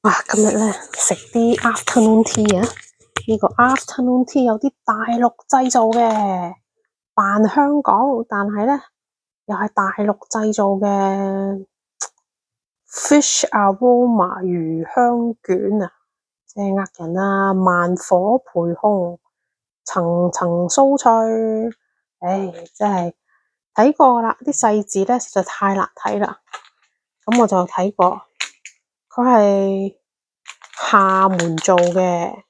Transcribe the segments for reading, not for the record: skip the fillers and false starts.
今日咧食啲 afternoon tea 啊，呢個 afternoon tea 有啲大陸製造嘅，扮香港，但係咧又係大陸製造嘅 fish aroma 魚香卷啊，正呃人啊，慢火焙烘，層層酥脆，真係睇過啦，啲細字咧實在太難睇啦，咁我就睇過，佢係廈門做嘅，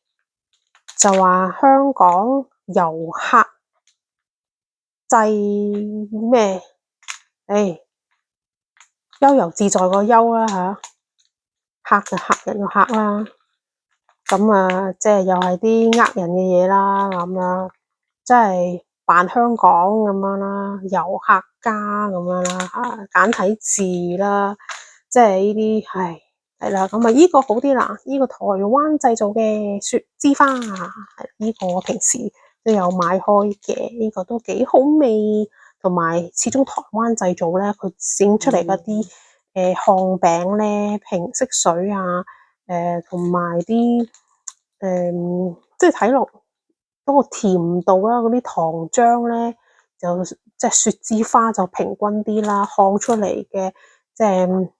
就話香港遊客制咩？悠遊自在個悠啦吓，客就客人個客啦。咁啊，即係又係啲呃人嘅嘢啦，咁樣即係扮香港咁樣啦，遊客家咁樣啦，簡體字啦，即係呢啲係啦。咁啊，呢個好啲啦，呢個台灣製造嘅雪之花，係呢個我平時都有買開嘅，呢個都幾好味，同埋始終台灣製造咧，佢整出嚟嗰啲烘餅咧，平色水啊，同埋啲即係睇落嗰個甜度啦，嗰啲糖漿咧就即係雪之花就平均啲啦，烘出嚟嘅即係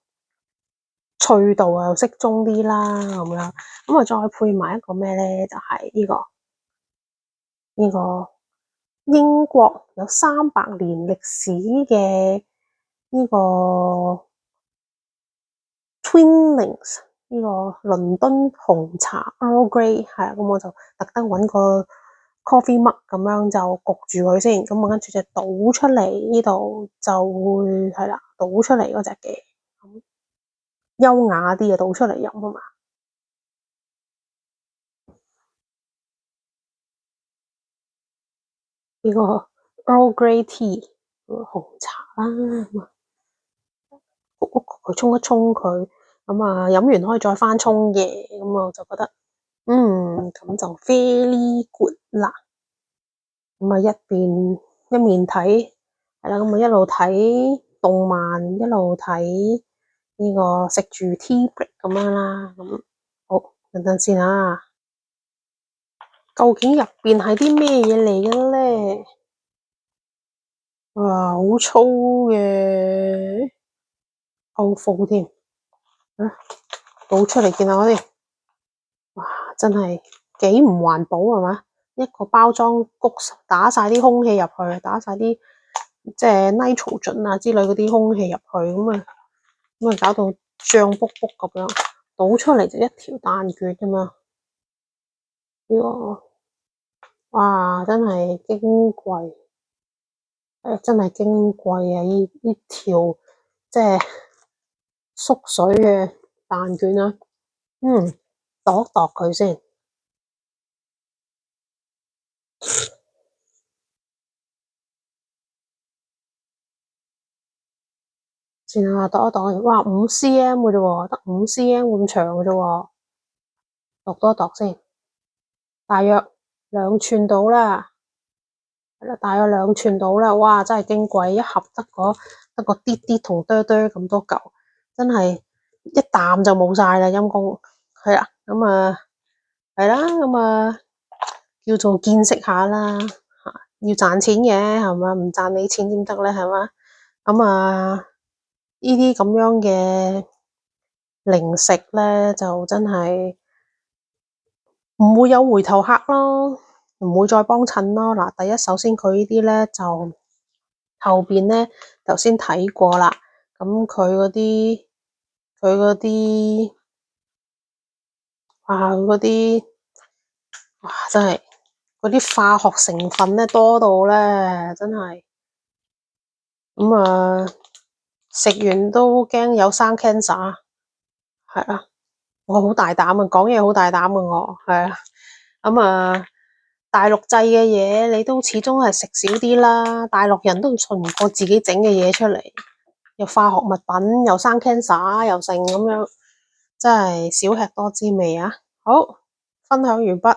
脆度又適中啲啦，咁樣咁啊，再配埋一個咩咧？就係呢個英國有300年歷史嘅呢個 Twinings 呢個倫敦紅茶 Earl Grey 係啊，咁我就特登揾個 coffee mug 咁樣就焗住佢先，咁我跟住就倒出嚟呢度就會係啦，倒出嚟嗰隻嘅，優雅啲啊，倒出嚟飲啊嘛。呢個 Earl Grey Tea 紅茶啦，焗佢沖一沖佢，咁啊飲完可以再翻沖嘅，咁我就覺得咁就 very good 啦。咁啊一面睇係啦，咁啊一路睇動漫，一路睇呢個食住 tea break 咁樣啦。咁好，等等先啊，究竟入邊係啲咩嘢嚟嘅咧？哇，好粗嘅歐風添，倒出嚟見下我哋，哇，真係幾唔環保係嘛？一個包裝谷打晒啲空氣入去，打晒啲即係 nitrogen 啊之類嗰啲空氣入去，咁啊搞到脹卜卜咁樣，倒出嚟就一條蛋卷咁樣。呢個哇，真係矜貴，真係矜貴啊！呢條即係縮水嘅蛋卷啊，度一度佢先。先啊，度一度，哇，5cm 嘅啫喎，得5cm 咁長嘅啫喎，度多度先，大約2寸到啦，係啦，大約2寸到啦，哇，真係矜貴，一盒得個啲啲同哚哚咁多嚿，真係一啖就冇晒啦，陰公，係啦，咁啊，係啦，咁啊，叫做見識下啦，要賺錢嘅係嘛，唔賺你錢點得咧係嘛，咁啊。呢啲咁樣嘅零食咧，就真係唔會有回頭客咯，唔會再幫襯咯。嗱，第一首先佢呢啲咧就後邊咧頭先睇過啦，咁佢嗰啲哇真係嗰啲化學成分咧多到咧真係咁啊！食完都驚有生 cancer， 係啦，我好大膽啊，講嘢好大膽啊，我係啊，咁啊，大陸製嘅嘢你都始終係食少啲啦，大陸人都信唔過自己整嘅嘢出嚟，又化學物品，又生 cancer，又剩咁樣，真係少吃多滋味啊！好，分享完畢。